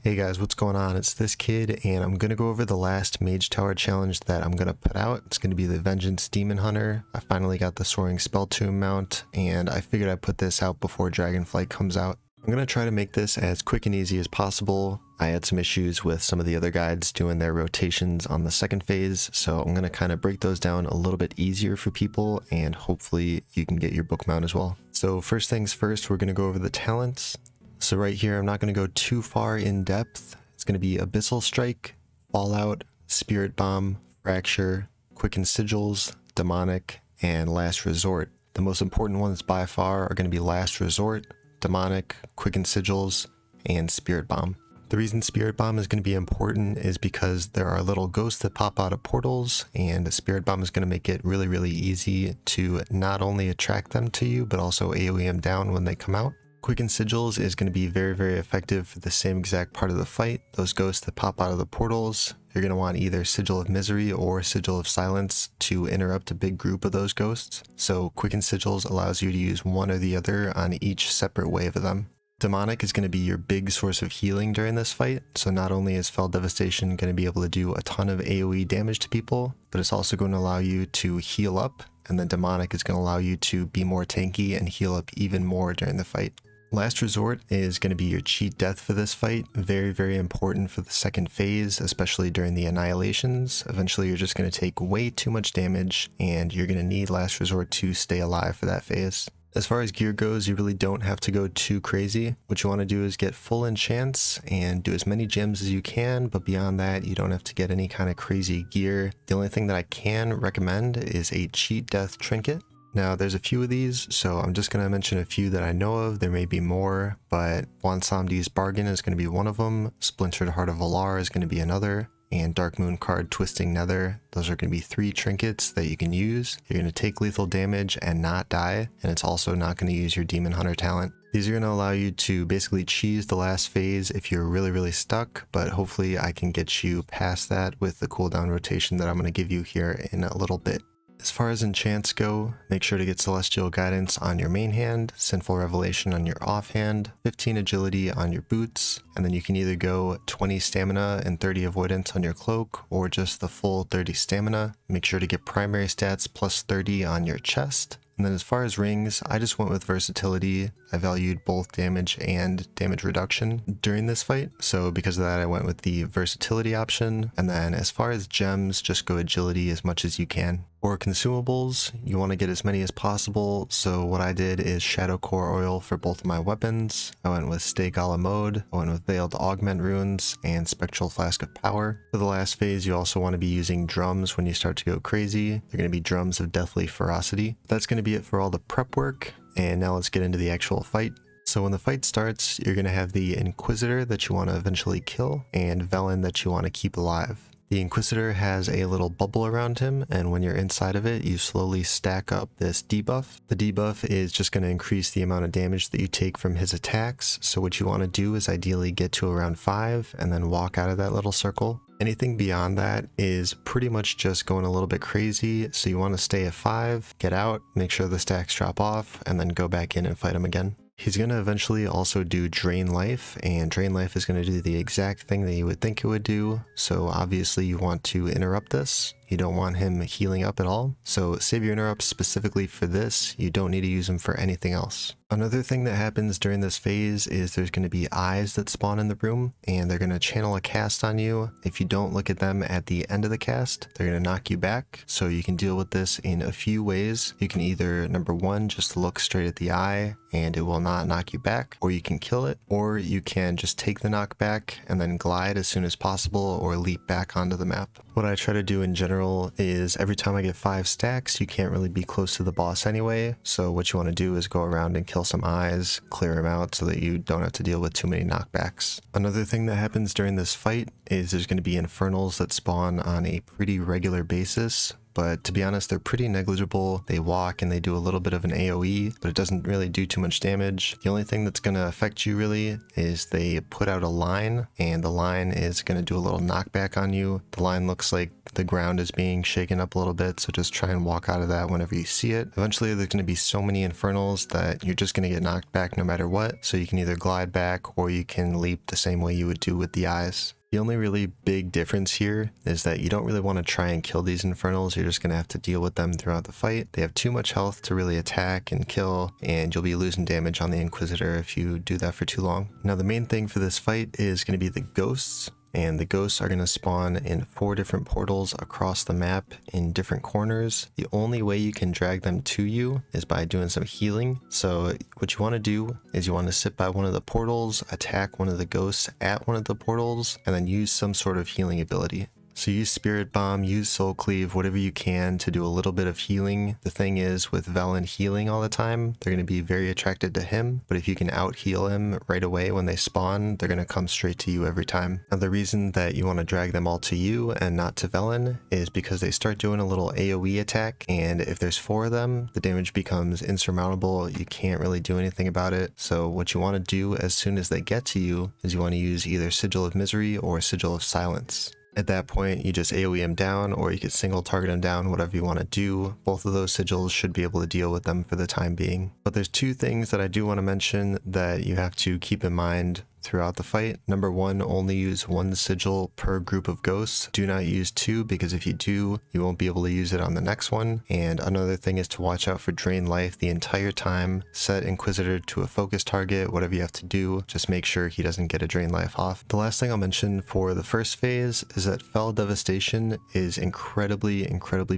Hey guys, what's going on? It's this kid, and I'm going to go over the last Mage Tower challenge that I'm going to put out. It's going to be the Vengeance Demon Hunter. I finally got the Soaring Spell Tomb mount, and I figured I'd put this out before Dragonflight comes out. I'm going to try to make this as quick and easy as possible. I had some issues with some of the other guides doing their rotations on the second phase, so I'm going to kind of break those down a little bit easier for people, and hopefully you can get your book mount as well. So first things first, we're going to go over the talents. So right here, I'm not going to go too far in depth. It's going to be Abyssal Strike, Fallout, Spirit Bomb, Fracture, Quicken Sigils, Demonic, and Last Resort. The most important ones by far are going to be Last Resort, Demonic, Quicken Sigils, and Spirit Bomb. The reason Spirit Bomb is going to be important is because there are little ghosts that pop out of portals, and Spirit Bomb is going to make it really easy to not only attract them to you, but also AoE them down when they come out. Quicken Sigils is going to be very effective for the same exact part of the fight. Those ghosts that pop out of the portals, you're going to want either Sigil of Misery or Sigil of Silence to interrupt a big group of those ghosts. So Quicken Sigils allows you to use one or the other on each separate wave of them. Demonic is going to be your big source of healing during this fight, so not only is Fell Devastation going to be able to do a ton of AoE damage to people, but it's also going to allow you to heal up, and then Demonic is going to allow you to be more tanky and heal up even more during the fight. Last Resort is going to be your cheat death for this fight. Very important for the second phase, especially during the annihilations. Eventually you're just going to take way too much damage, and you're going to need Last Resort to stay alive for that phase. As far as gear goes, you really don't have to go too crazy. What you want to do is get full enchants and do as many gems as you can, but beyond that, you don't have to get any kind of crazy gear. The only thing that I can recommend is a cheat death trinket. Now, there's a few of these, so I'm just going to mention a few that I know of. There may be more, but Bwansamdi's Bargain is going to be one of them. Splintered Heart of Valar is going to be another. And Dark Moon Card Twisting Nether. Those are going to be 3 trinkets that you can use. You're going to take lethal damage and not die, and it's also not going to use your Demon Hunter talent. These are going to allow you to basically cheese the last phase if you're really stuck, but hopefully I can get you past that with the cooldown rotation that I'm going to give you here in a little bit. As far as enchants go, make sure to get Celestial Guidance on your main hand, Sinful Revelation on your offhand, 15 Agility on your boots, and then you can either go 20 Stamina and 30 Avoidance on your cloak, or just the full 30 Stamina. Make sure to get primary stats plus 30 on your chest. And then as far as rings, I just went with versatility. I valued both damage and damage reduction during this fight, so because of that I went with the versatility option. And then as far as gems, just go agility as much as you can. For consumables, you want to get as many as possible, so what I did is Shadow Core Oil for both of my weapons. I went with Stay Gala Mode, I went with Veiled Augment Runes, and Spectral Flask of Power. For the last phase, you also want to be using drums when you start to go crazy. They're going to be drums of Deathly Ferocity. That's going to be it for all the prep work, and now let's get into the actual fight. So when the fight starts, you're going to have the Inquisitor that you want to eventually kill, and Velen that you want to keep alive. The Inquisitor has a little bubble around him, and when you're inside of it, you slowly stack up this debuff. The debuff is just going to increase the amount of damage that you take from his attacks, so what you want to do is ideally get to around 5 and then walk out of that little circle. Anything beyond that is pretty much just going a little bit crazy, so you want to stay at 5, get out, make sure the stacks drop off, and then go back in and fight him again. He's going to eventually also do Drain Life, and Drain Life is going to do the exact thing that you would think it would do, so obviously you want to interrupt this. You don't want him healing up at all, so save your interrupts specifically for this. You don't need to use them for anything else. Another thing that happens during this phase is there's going to be eyes that spawn in the room, and they're going to channel a cast on you. If you don't look at them at the end of the cast, they're going to knock you back, so you can deal with this in a few ways. You can either, number 1, just look straight at the eye, and it will not knock you back, or you can kill it, or you can just take the knockback and then glide as soon as possible or leap back onto the map. What I try to do in general is every time I get 5 stacks, you can't really be close to the boss anyway, so what you want to do is go around and kill some eyes, clear them out so that you don't have to deal with too many knockbacks. Another thing that happens during this fight is there's going to be infernals that spawn on a pretty regular basis, but to be honest, they're pretty negligible. They walk and they do a little bit of an AoE, but it doesn't really do too much damage. The only thing that's going to affect you really is they put out a line, and the line is going to do a little knockback on you. The line looks like the ground is being shaken up a little bit, so just try and walk out of that whenever you see it. Eventually there's going to be so many infernals that you're just going to get knocked back no matter what, so you can either glide back or you can leap the same way you would do with the eyes. The only really big difference here is that you don't really want to try and kill these infernals. You're just going to have to deal with them throughout the fight. They have too much health to really attack and kill, and you'll be losing damage on the Inquisitor if you do that for too long. Now the main thing for this fight is going to be the ghosts. And the ghosts are going to spawn in 4 different portals across the map in different corners. The only way you can drag them to you is by doing some healing. So what you want to do is you want to sit by one of the portals, attack one of the ghosts at one of the portals, and then use some sort of healing ability. So use Spirit Bomb, use Soul Cleave, whatever you can to do a little bit of healing. The thing is, with Velen healing all the time, they're going to be very attracted to him, but if you can out heal him right away when they spawn, they're going to come straight to you every time. Now the reason that you want to drag them all to you and not to Velen is because they start doing a little AoE attack, and if there's 4 of them, the damage becomes insurmountable. You can't really do anything about it. So what you want to do as soon as they get to you is you want to use either Sigil of Misery or Sigil of Silence. At that point, you just AoE him down, or you could single target him down, whatever you want to do. Both of those sigils should be able to deal with them for the time being. But there's 2 things that I do want to mention that you have to keep in mind throughout the fight. Number 1, only use 1 sigil per group of ghosts. Do not use 2, because if you do, you won't be able to use it on the next one. And another thing is to watch out for drain life the entire time. Set Inquisitor to a focus target, whatever you have to do, just make sure he doesn't get a drain life off. The last thing I'll mention for the first phase is that Fell Devastation is incredibly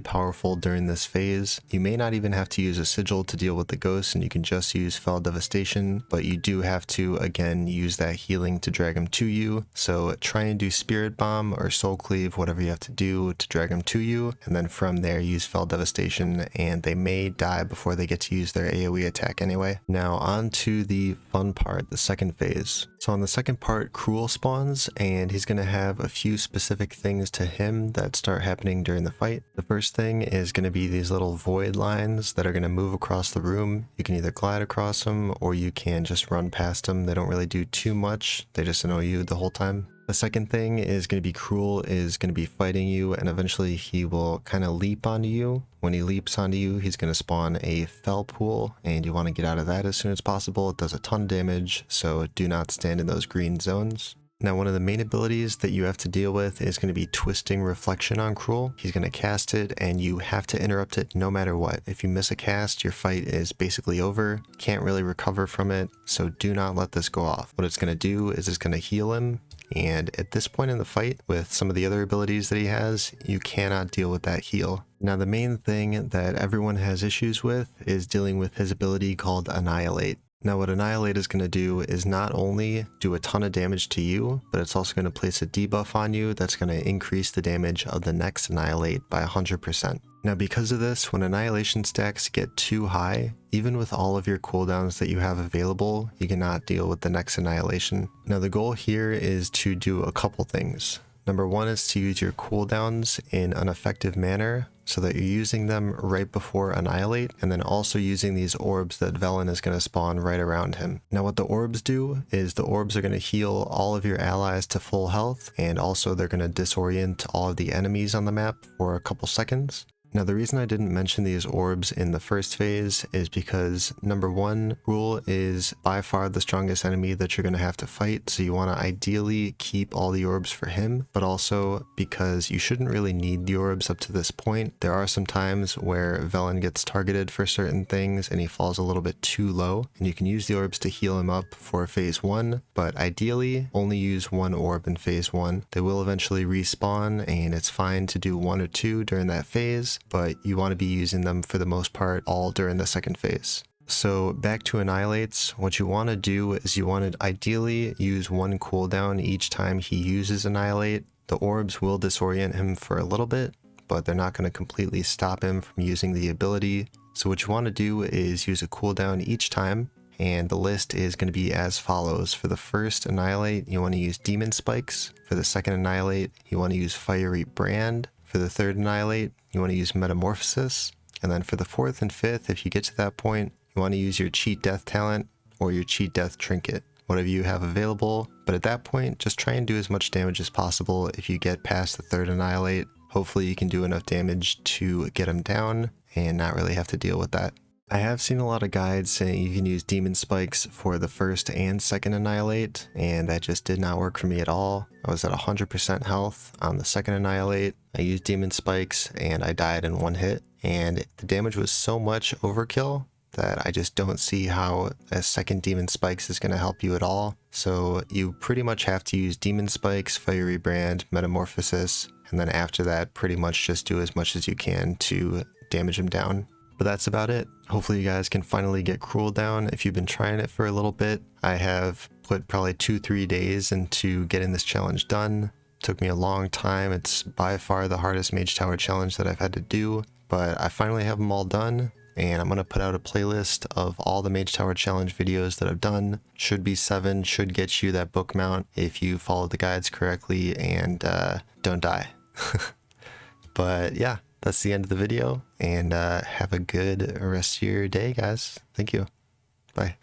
powerful during this phase. You may not even have to use a sigil to deal with the ghosts, and you can just use Fell Devastation, but you do have to, again, use that healing to drag him to you. So try and do Spirit Bomb or Soul Cleave, whatever you have to do to drag him to you, and then from there use Fell Devastation, and they may die before they get to use their AoE attack anyway. Now on to the fun part, the second phase. So on the second part, Cruel spawns, and he's going to have a few specific things to him that start happening during the fight. The first thing is going to be these little void lines that are going to move across the room. You can either glide across them or you can just run past them. They don't really do too much, they just annoy you the whole time. The second thing is going to be Cruel is going to be fighting you, and eventually he will kind of leap onto you. When he leaps onto you, he's going to spawn a Fell Pool, and you want to get out of that as soon as possible. It does a ton of damage, so do not stand in those green zones. Now one of the main abilities that you have to deal with is going to be Twisting Reflection on Cruel. He's going to cast it, and you have to interrupt it no matter what. If you miss a cast, your fight is basically over. Can't really recover from it, so do not let this go off. What it's going to do is it's going to heal him, and at this point in the fight, with some of the other abilities that he has, you cannot deal with that heal. Now the main thing that everyone has issues with is dealing with his ability called Annihilate. Now what Annihilate is going to do is not only do a ton of damage to you, but it's also going to place a debuff on you that's going to increase the damage of the next Annihilate by 100%. Now because of this, when Annihilation stacks get too high, even with all of your cooldowns that you have available, you cannot deal with the next Annihilation. Now the goal here is to do a couple things. Number 1 is to use your cooldowns in an effective manner, so that you're using them right before Annihilate, and then also using these orbs that Velen is going to spawn right around him. Now what the orbs do is the orbs are going to heal all of your allies to full health, and also they're going to disorient all of the enemies on the map for a couple seconds. Now the reason I didn't mention these orbs in the first phase is because number 1, Cruel is by far the strongest enemy that you're going to have to fight, so you want to ideally keep all the orbs for him, but also because you shouldn't really need the orbs up to this point. There are some times where Velen gets targeted for certain things and he falls a little bit too low, and you can use the orbs to heal him up for phase 1, but ideally only use 1 orb in phase 1. They will eventually respawn, and it's fine to do 1 or 2 during that phase, but you want to be using them for the most part all during the second phase. So back to Annihilates, what you want to do is you want to ideally use 1 cooldown each time he uses Annihilate. The orbs will disorient him for a little bit, but they're not going to completely stop him from using the ability. So what you want to do is use a cooldown each time, and the list is going to be as follows. For the first Annihilate, you want to use Demon Spikes. For the second Annihilate, you want to use Fiery Brand. For the third Annihilate, you want to use Metamorphosis. And then for the fourth and fifth, if you get to that point, you want to use your Cheat Death talent or your Cheat Death trinket, whatever you have available. But at that point, just try and do as much damage as possible. If you get past the third Annihilate, hopefully you can do enough damage to get him down and not really have to deal with that. I have seen a lot of guides saying you can use Demon Spikes for the first and second Annihilate, and that just did not work for me at all. I was at 100% health on the second Annihilate. I used Demon Spikes and I died in one hit, and the damage was so much overkill that I just don't see how a second Demon Spikes is going to help you at all. So you pretty much have to use Demon Spikes, Fiery Brand, Metamorphosis, and then after that pretty much just do as much as you can to damage him down. But that's about it. Hopefully you guys can finally get Cooldown if you've been trying it for a little bit. I have put probably 2-3 days into getting this challenge done. Took me a long time. It's by far the hardest Mage Tower challenge that I've had to do, but I finally have them all done, and I'm going to put out a playlist of all the Mage Tower challenge videos that I've done. Should be 7, should get you that book mount if you follow the guides correctly and don't die. But yeah, that's the end of the video, and have a good rest of your day, guys. Thank you. Bye.